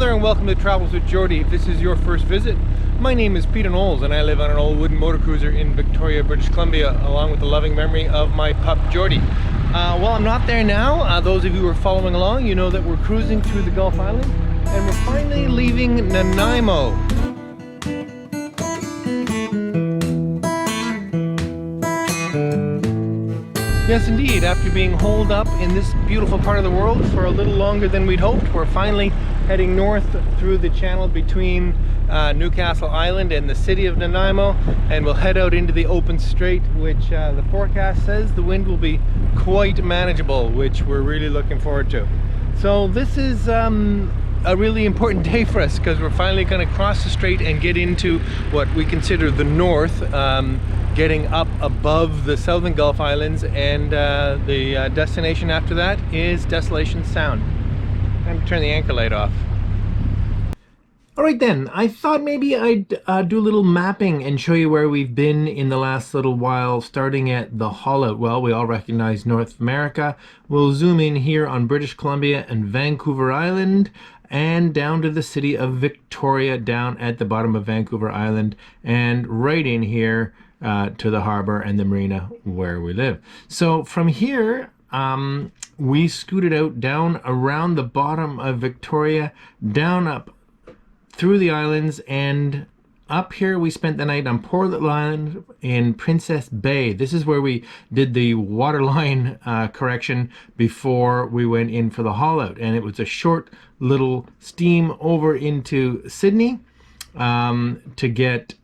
there and welcome to Travels with Geordie. If this is your first visit, my name is Peter Knowles and I live on an old wooden motor cruiser in Victoria, British Columbia, along with the loving memory of my pup Geordie. Well, I'm not there now. Those of you who are following along, you know that we're cruising through the Gulf Island and we're finally leaving Nanaimo. Yes, indeed. After being holed up in this beautiful part of the world for a little longer than we'd hoped, we're finally heading north through the channel between Newcastle Island and the city of Nanaimo, and we'll head out into the open strait, which the forecast says the wind will be quite manageable, which we're really looking forward to. So this is a really important day for us because we're finally going to cross the strait and get into what we consider the north, getting up above the southern Gulf Islands, and the destination after that is Desolation Sound. I'm going to turn the anchor light off. Alright then, I thought maybe I'd do a little mapping and show you where we've been in the last little while, starting at the haul-out. Well, we all recognize North America. We'll zoom in here on British Columbia and Vancouver Island, and down to the city of Victoria down at the bottom of Vancouver Island, and right in here to the harbor and the marina where we live. So from here, we scooted out down around the bottom of Victoria, down up through the islands, and up here we spent the night on poor little island in Princess Bay. This is where we did the waterline correction before we went in for the haul out, and it was a short little steam over into Sydney to get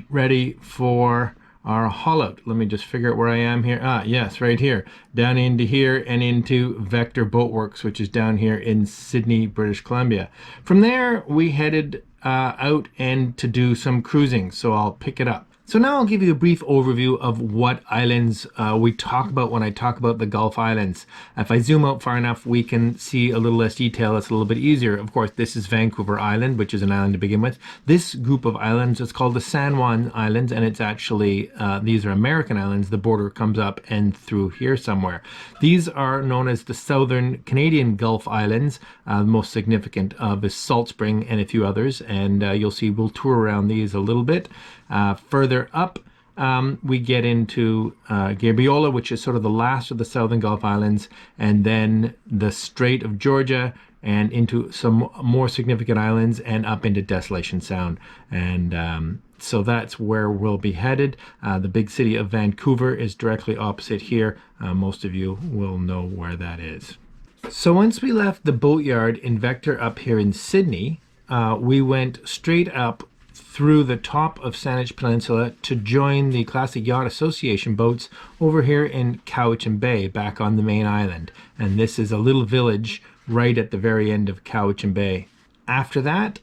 ready for our haul out. Let me just figure out where I am here. Yes, right here, down into here and into Vector Boatworks, which is down here in Sydney, British Columbia. From there we headed out and to do some cruising, so I'll pick it up. So now I'll give you a brief overview of what islands we talk about when I talk about the Gulf Islands. If I zoom out far enough, we can see a little less detail. It's a little bit easier. Of course, this is Vancouver Island, which is an island to begin with. This group of islands is called the San Juan Islands, and it's actually, these are American islands. The border comes up and through here somewhere. These are known as the Southern Canadian Gulf Islands. The most significant of is Salt Spring and a few others, and you'll see we'll tour around these a little bit. Further up, we get into Gabriola, which is sort of the last of the Southern Gulf Islands, and then the Strait of Georgia, and into some more significant islands, and up into Desolation Sound. And so that's where we'll be headed. The big city of Vancouver is directly opposite here. Most of you will know where that is. So once we left the boatyard in Vector up here in Sydney, we went straight up through the top of Saanich Peninsula to join the Classic Yacht Association boats over here in Cowichan Bay, back on the main island. And this is a little village right at the very end of Cowichan Bay. After that,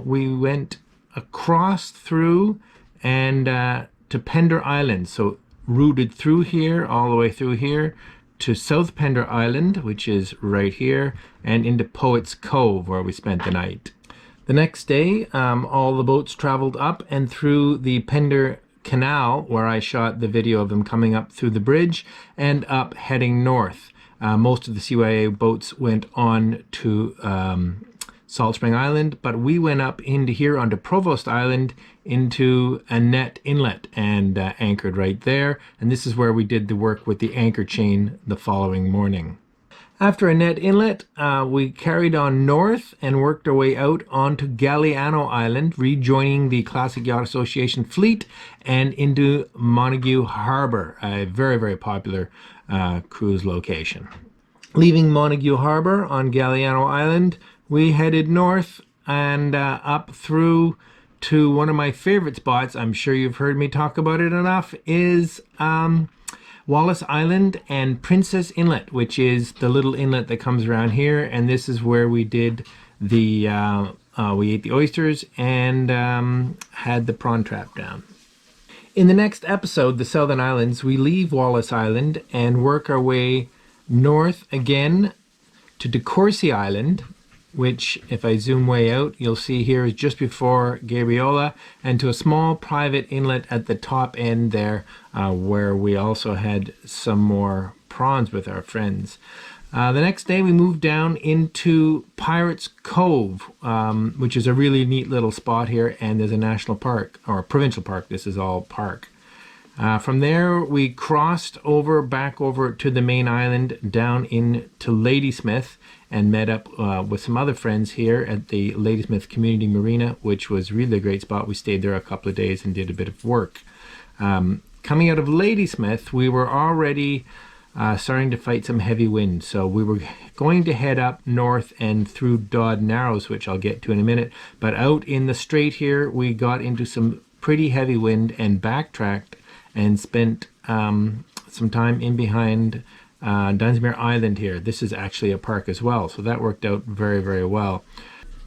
we went across through and to Pender Island. So routed through here, all the way through here, to South Pender Island, which is right here, and into Poets Cove, where we spent the night. The next day, all the boats traveled up and through the Pender Canal, where I shot the video of them coming up through the bridge, and up heading north. Most of the CYA boats went on to Salt Spring Island, but we went up into here onto Provost Island into Annette Inlet and anchored right there. And this is where we did the work with the anchor chain the following morning. After Annette Inlet, we carried on north and worked our way out onto Galiano Island, rejoining the Classic Yacht Association fleet, and into Montague Harbour, a very, very popular cruise location. Leaving Montague Harbour on Galiano Island, we headed north and up through to one of my favorite spots. I'm sure you've heard me talk about it enough, is Wallace Island and Princess Inlet, which is the little inlet that comes around here, and this is where we did the we ate the oysters and had the prawn trap down. In the next episode, the Southern Islands, we leave Wallace Island and work our way north again to DeCourcy Island, which, if I zoom way out, you'll see here is just before Gabriola, and to a small private inlet at the top end there, where we also had some more prawns with our friends. The next day we moved down into Pirates Cove, which is a really neat little spot here, and there's a national park, or a provincial park. This is all park. From there we crossed over back over to the main island down into Ladysmith and met up with some other friends here at the Ladysmith Community Marina, which was really a great spot. We stayed there a couple of days and did a bit of work. Coming out of Ladysmith, we were already starting to fight some heavy wind, so we were going to head up north and through Dodd Narrows, which I'll get to in a minute. But out in the strait here we got into some pretty heavy wind and backtracked and spent some time in behind Dunsmuir Island here. This is actually a park as well, so that worked out very, very well.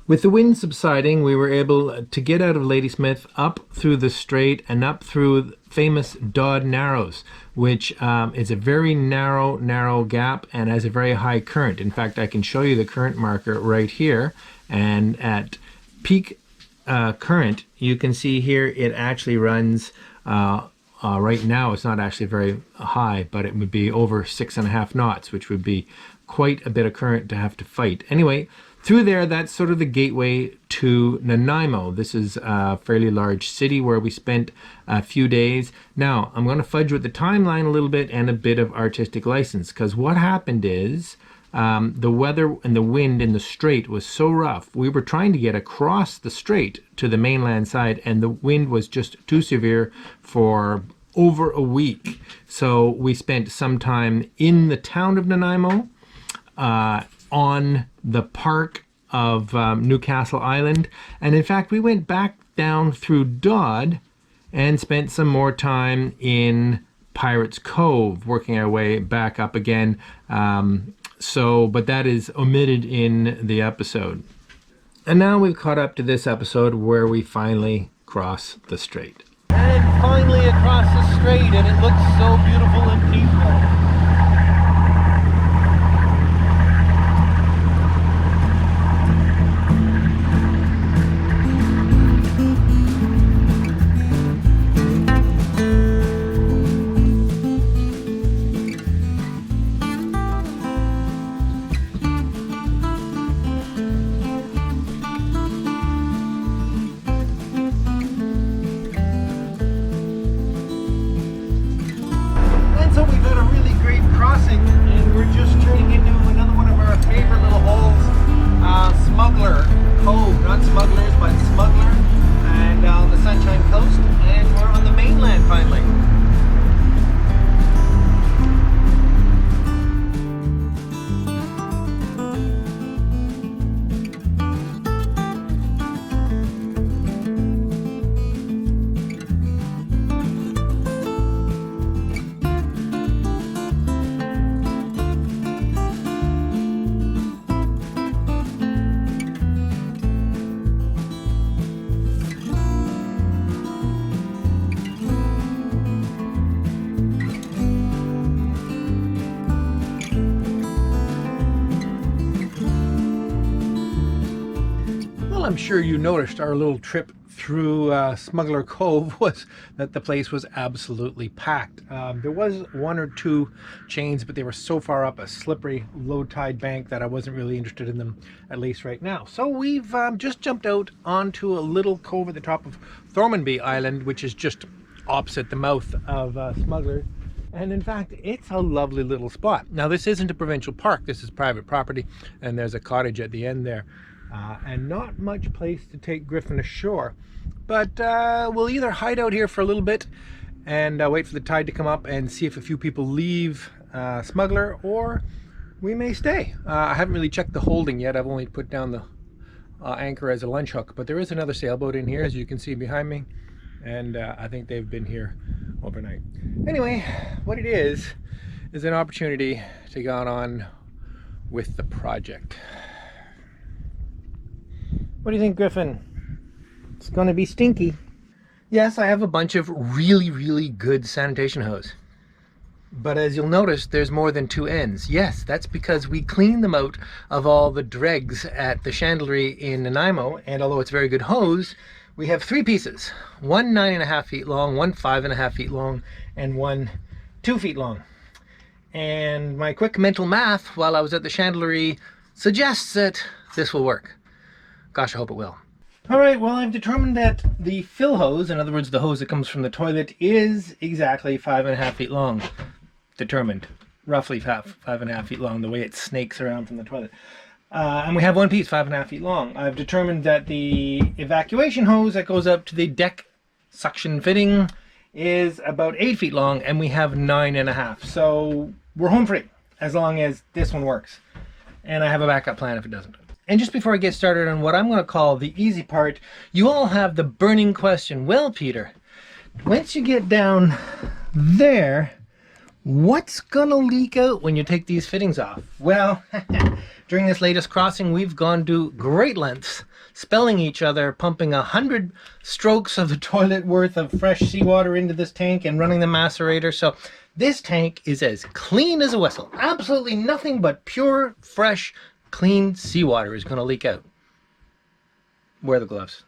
With the wind subsiding, we were able to get out of Ladysmith, up through the strait and up through famous Dodd Narrows, which is a very narrow gap and has a very high current. In fact, I can show you the current marker right here, and at peak current, you can see here it actually runs right now it's not actually very high, but it would be over 6.5 knots, which would be quite a bit of current to have to fight. Anyway, through there, that's sort of the gateway to Nanaimo. This is a fairly large city where we spent a few days. Now, I'm going to fudge with the timeline a little bit and a bit of artistic license, because what happened is the weather and the wind in the strait was so rough. We were trying to get across the strait to the mainland side, and the wind was just too severe for over a week. So we spent some time in the town of Nanaimo, on the park of Newcastle Island, and in fact we went back down through Dodd and spent some more time in Pirates Cove, working our way back up again. But that is omitted in the episode. And now we've caught up to this episode where we finally cross the strait. And finally across the strait, and it looks so beautiful and peaceful. Smuggler Cove, not smugglers, but Smuggler, and on the Sunshine Coast, and we're on the mainland finally. I'm sure you noticed our little trip through Smuggler Cove was that the place was absolutely packed. There was one or two chains, but they were so far up a slippery low tide bank that I wasn't really interested in them, at least right now. So we've just jumped out onto a little cove at the top of Thormanby Island, which is just opposite the mouth of Smuggler. And in fact, it's a lovely little spot. Now, this isn't a provincial park, this is private property, and there's a cottage at the end there. And not much place to take Griffin ashore, but we'll either hide out here for a little bit and wait for the tide to come up and see if a few people leave Smuggler, or we may stay. I haven't really checked the holding yet. I've only put down the anchor as a lunch hook, but there is another sailboat in here, as you can see behind me, and I think they've been here overnight. Anyway, what it is an opportunity to go on with the project. What do you think, Griffin? It's going to be stinky. Yes, I have a bunch of really good sanitation hose. But as you'll notice, there's more than two ends. Yes, that's because we cleaned them out of all the dregs at the chandlery in Nanaimo, and although it's very good hose, we have three pieces. One 9.5 feet long, one 5.5 feet long, and one 2 feet long. And my quick mental math while I was at the chandlery suggests that this will work. Gosh, I hope it will. All right, well, I've determined that the fill hose, in other words, the hose that comes from the toilet, is exactly 5.5 feet long. Determined. Roughly 5.5 feet long, the way it snakes around from the toilet. And we have one piece, 5.5 feet long. I've determined that the evacuation hose that goes up to the deck suction fitting is about 8 feet long, and we have 9.5. So we're home free, as long as this one works. And I have a backup plan if it doesn't. And just before I get started on what I'm going to call the easy part, you all have the burning question. Well, Peter, once you get down there, what's going to leak out when you take these fittings off? Well, during this latest crossing, we've gone to great lengths, spelling each other, pumping 100 strokes of the toilet worth of fresh seawater into this tank and running the macerator. So this tank is as clean as a whistle. Absolutely nothing but pure, fresh, clean seawater is going to leak out. Wear the gloves.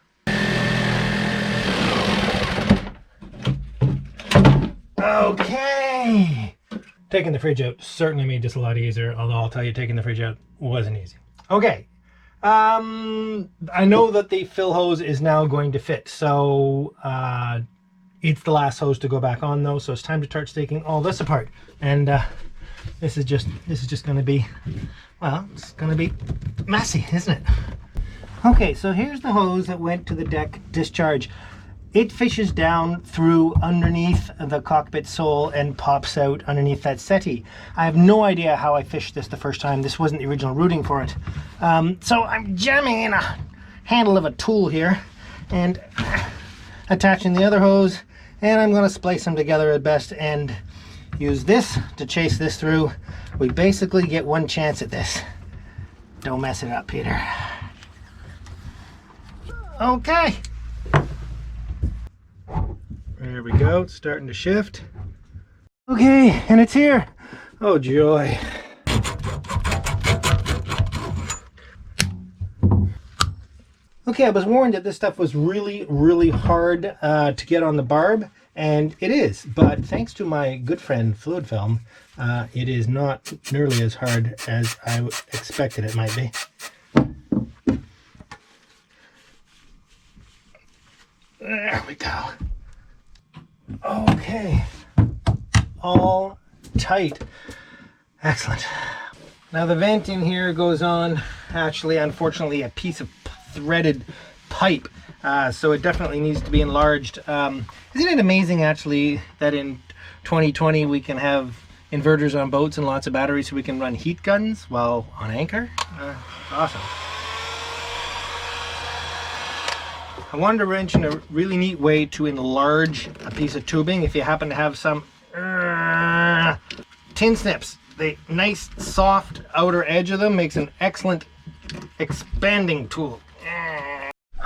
Okay. Taking the fridge out certainly made this a lot easier, although I'll tell you, taking the fridge out wasn't easy. Okay. I know that the fill hose is now going to fit, so it's the last hose to go back on though, so it's time to start taking all this apart. And this is just going to be, well, it's going to be messy, isn't it? Okay, so here's the hose that went to the deck discharge. It fishes down through underneath the cockpit sole and pops out underneath that settee. I have no idea how I fished this the first time. This wasn't the original routing for it. So I'm jamming in a handle of a tool here and attaching the other hose, and I'm going to splice them together at best and use this to chase this through. We basically get one chance at this. Don't mess it up, Peter. Okay. There we go, it's starting to shift. Okay, and it's here. Oh joy. Okay, I was warned that this stuff was really, really hard to get on the barb, and it is, but thanks to my good friend Fluid Film, it is not nearly as hard as I expected it might be. There we go. Okay, all tight. Excellent. Now the vent in here goes on, actually, unfortunately, a piece of threaded pipe, so it definitely needs to be enlarged. Isn't it amazing, actually, that in 2020 we can have inverters on boats and lots of batteries so we can run heat guns while on anchor? Awesome. I wanted to mention a really neat way to enlarge a piece of tubing if you happen to have some tin snips. The nice soft outer edge of them makes an excellent expanding tool.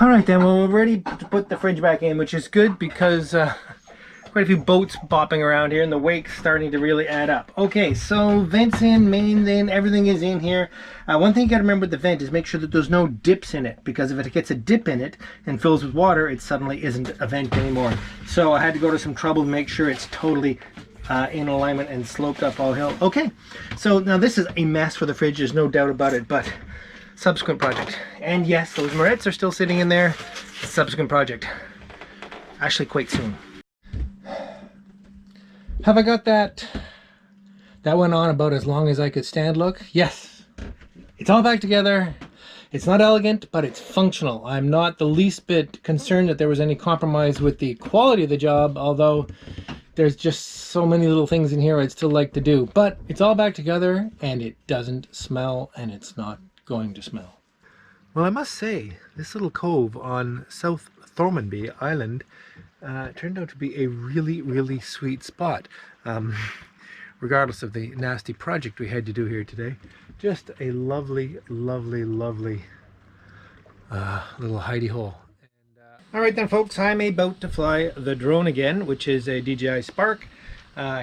Alright then, well, we're ready to put the fridge back in, which is good because quite a few boats bopping around here and the wake's starting to really add up. Okay, so vents in, mains in, everything is in here. One thing you gotta remember with the vent is make sure that there's no dips in it, because if it gets a dip in it and fills with water, it suddenly isn't a vent anymore. So I had to go to some trouble to make sure it's totally in alignment and sloped up all hill. Okay, so now this is a mess for the fridge, there's no doubt about it, but subsequent project. And yes, those morettes are still sitting in there. Subsequent project. Actually quite soon. Have I got that? That went on about as long as I could stand, look. Yes. It's all back together. It's not elegant, but it's functional. I'm not the least bit concerned that there was any compromise with the quality of the job, although there's just so many little things in here I'd still like to do. But it's all back together, and it doesn't smell, and it's not going to smell. Well, I must say, this little cove on South Thormanby Island turned out to be a really, really sweet spot. Regardless of the nasty project we had to do here today. Just a lovely, lovely, lovely little hidey hole. Alright then folks, I'm about to fly the drone again, which is a DJI Spark,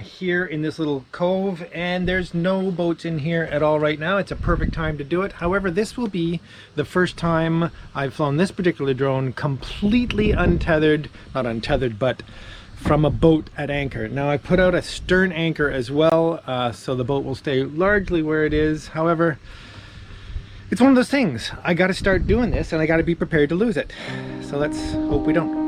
here in this little cove, and there's no boats in here at all right now. It's a perfect time to do it. However, this will be the first time I've flown this particular drone completely untethered, not untethered, but from a boat at anchor. Now I put out a stern anchor as well, so the boat will stay largely where it is. However, it's one of those things. I got to start doing this and I got to be prepared to lose it. So let's hope we don't.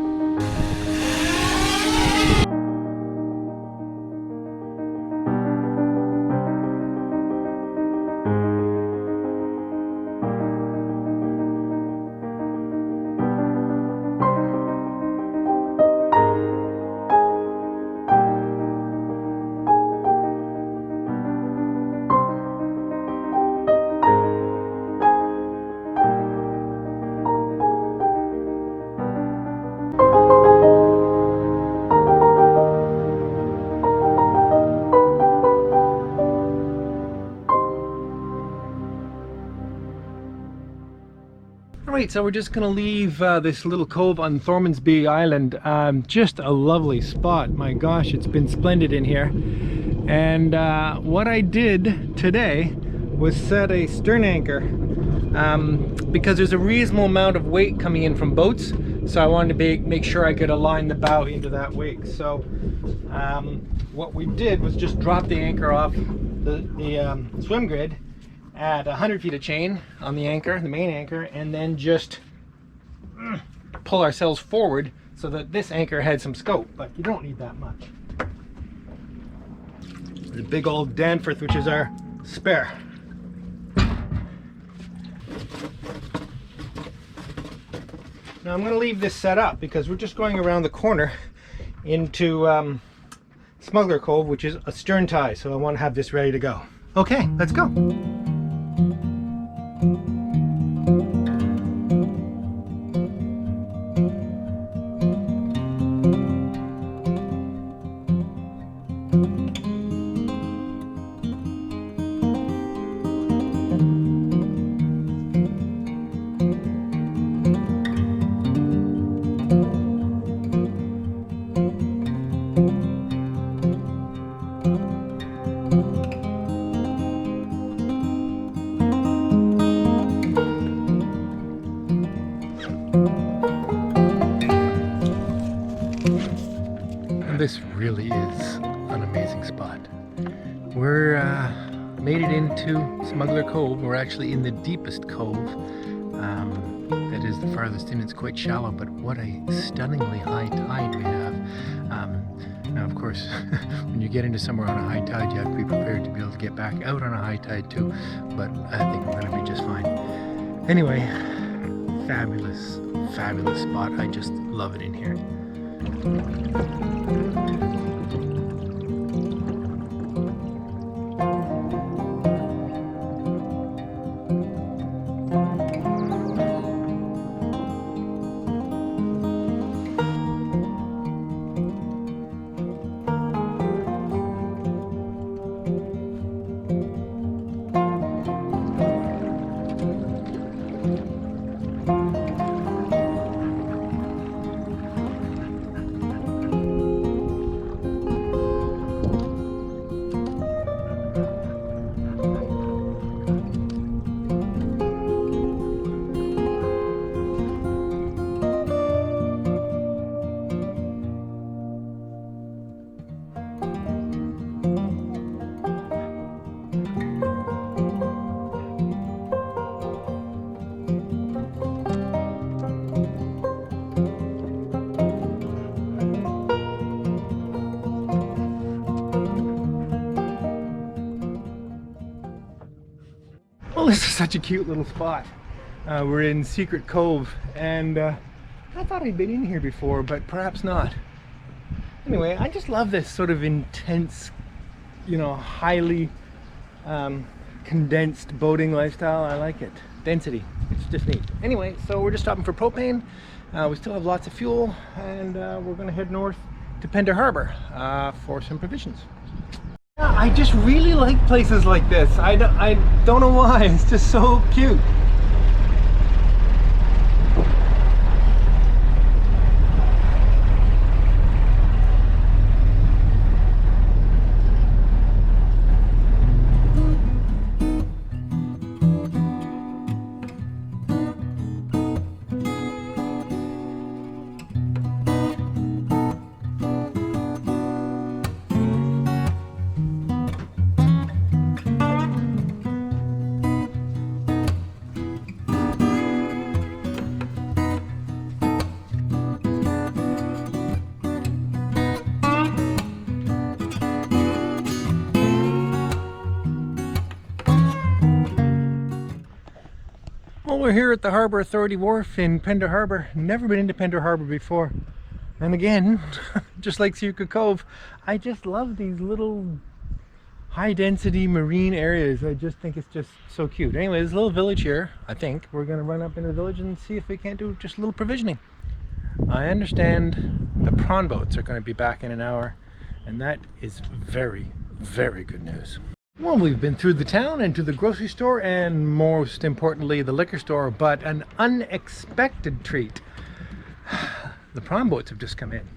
Alright, so we're just going to leave this little cove on Thormanby Island. Just a lovely spot. My gosh, it's been splendid in here. And what I did today was set a stern anchor because there's a reasonable amount of weight coming in from boats. So I wanted to make sure I could align the bow into that wake. So what we did was just drop the anchor off the swim grid at 100 feet of chain on the anchor, the main anchor, and then just pull ourselves forward so that this anchor had some scope, but you don't need that much. There's a big old Danforth, which is our spare. Now I'm going to leave this set up because we're just going around the corner into Smuggler Cove, which is a stern tie, so I want to have this ready to go. Okay, let's go. This really is an amazing spot. We're made it into Smuggler Cove. We're actually in the deepest cove. That is the farthest in. It's quite shallow, but what a stunningly high tide we have. Now, of course, when you get into somewhere on a high tide, you have to be prepared to be able to get back out on a high tide too. But I think we're going to be just fine. Anyway, fabulous, fabulous spot. I just love it in here. Well, this is such a cute little spot. We're in Secret Cove, and I thought I'd been in here before, but perhaps not. Anyway, I just love this sort of intense, you know, highly condensed boating lifestyle. I like it. Density. It's just neat. Anyway, so we're just stopping for propane. We still have lots of fuel, and we're going to head north to Pender Harbour for some provisions. Yeah, I just really like places like this. I don't know why. It's just so cute. Well, we're here at the Harbour Authority Wharf in Pender Harbour. Never been into Pender Harbour before. And again, just like Smuggler Cove, I just love these little high-density marine areas. I just think it's just so cute. Anyway, there's a little village here. I think we're going to run up into the village and see if we can't do just a little provisioning. I understand the prawn boats are going to be back in an hour, and that is very, very good news. Well, we've been through the town and to the grocery store and most importantly the liquor store, but an unexpected treat. The prawn boats have just come in.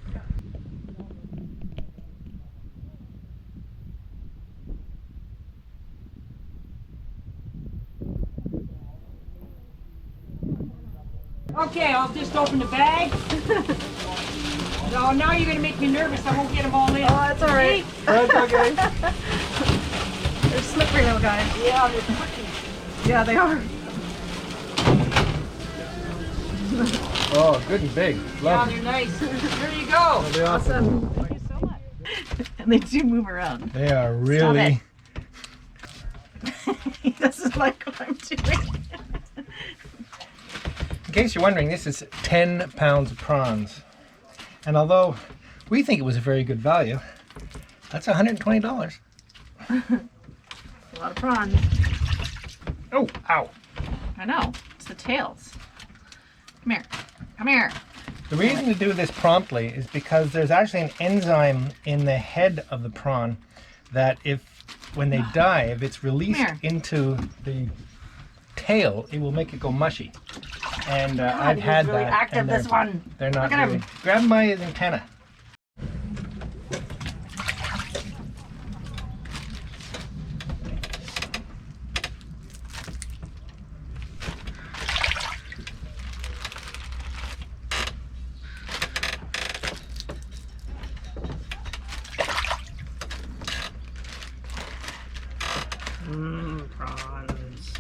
Okay, I'll just open the bag. No, now you're gonna make me nervous. I won't get them all in. Oh, that's all right. That's okay. They're slippery little guys. Yeah, they're tricky. Yeah, they are. Oh, good and big. Yeah, Love they're nice. There you go. it. Awesome. Thank you so much. And they do move around. They are really... He doesn't like what I'm doing. In case you're wondering, this is 10 pounds of prawns. And although we think it was a very good value, that's $120. A lot of prawns. Oh, ow. I know. It's the tails. Come here. Come here. The reason to do this promptly is because there's actually an enzyme in the head of the prawn that when they die, if it's released into the tail, it will make it go mushy. And I've had really that. active, And this one. They're not Look at really. him. Grab my antenna. Prawns.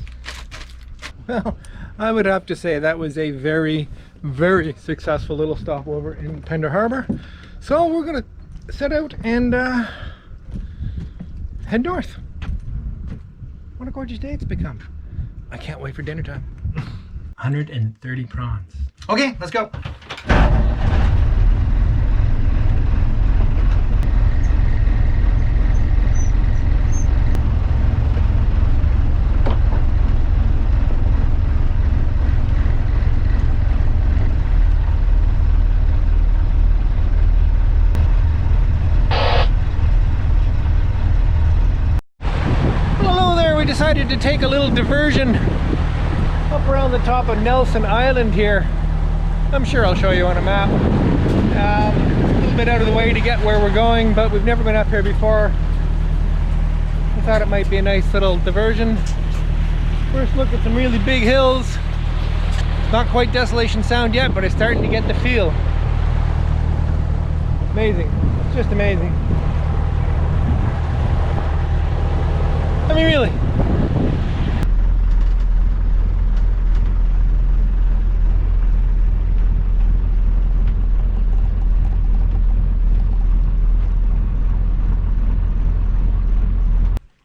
Well, I would have to say that was a very, very successful little stopover in Pender Harbour. So we're going to set out and head north. What a gorgeous day it's become. I can't wait for dinner time. 130 prawns. Okay, let's go. Decided to take a little diversion up around the top of Nelson Island here. I'm sure I'll show you on a map. A little bit out of the way to get where we're going, but we've never been up here before. I thought it might be a nice little diversion. First look at some really big hills. Not quite Desolation Sound yet, but it's starting to get the feel. Amazing. It's just amazing. I mean, really.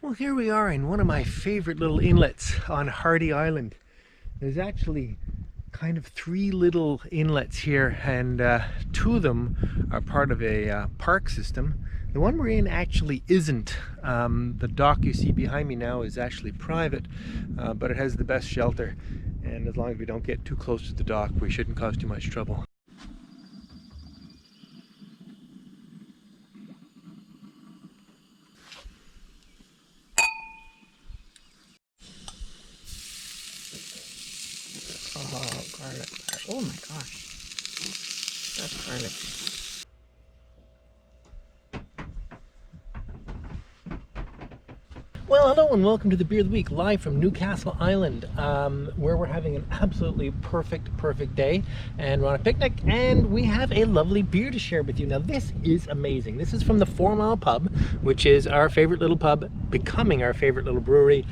Well, here we are in one of my favorite little inlets on Hardy Island. There's actually kind of 3 little inlets here, and 2 of them are part of a park system. The one we're in actually isn't. The dock you see behind me now is actually private, but it has the best shelter, and as long as we don't get too close to the dock, we shouldn't cause too much trouble. Oh, garlic. Oh my gosh. That's garlic. Well, hello and welcome to the Beer of the Week, live from Newcastle Island, where we're having an absolutely perfect day, and we're on a picnic, and we have a lovely beer to share with you. Now, this is amazing. This is from the 4 Mile Pub, which is our favorite little pub, becoming our favorite little brewery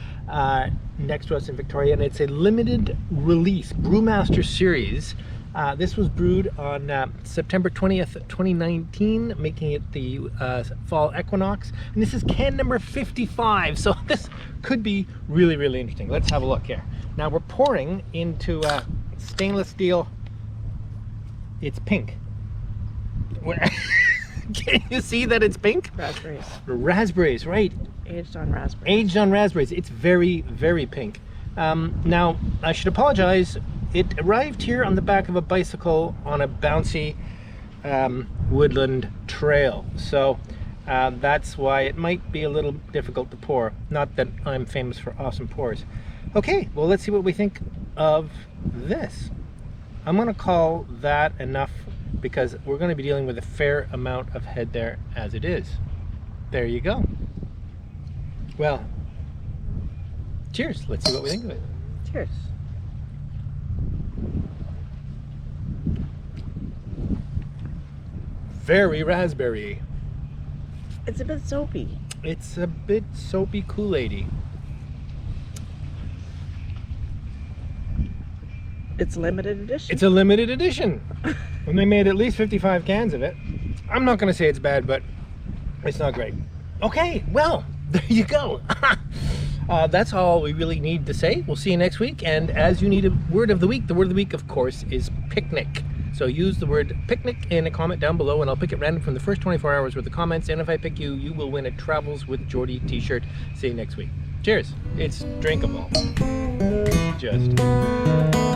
next to us in Victoria, and it's a limited release Brewmaster series This was brewed on September 20th, 2019, making it the fall equinox. And this is can number 55, so this could be really, really interesting. Let's have a look here. Now we're pouring into stainless steel. It's pink. Can you see that it's pink? Raspberries. Raspberries, right. Aged on raspberries. Aged on raspberries. It's very, very pink. Now, I should apologize. It arrived here on the back of a bicycle on a bouncy woodland trail. So that's why it might be a little difficult to pour. Not that I'm famous for awesome pours. Okay, well, let's see what we think of this. I'm going to call that enough because we're going to be dealing with a fair amount of head there as it is. There you go. Well, cheers. Let's see what we think of it. Cheers. Very raspberry. It's a bit soapy. It's a bit soapy Kool-Aid-y. It's limited edition. It's a limited edition. And they made at least 55 cans of it. I'm not going to say it's bad, but it's not great. Okay, well, there you go. That's all we really need to say. We'll see you next week. And as you need a word of the week, the word of the week, of course, is picnic. So use the word picnic in a comment down below, and I'll pick it random from the first 24 hours worth of comments. And if I pick you, you will win a Travels with Geordie t-shirt. See you next week. Cheers. It's drinkable. Just.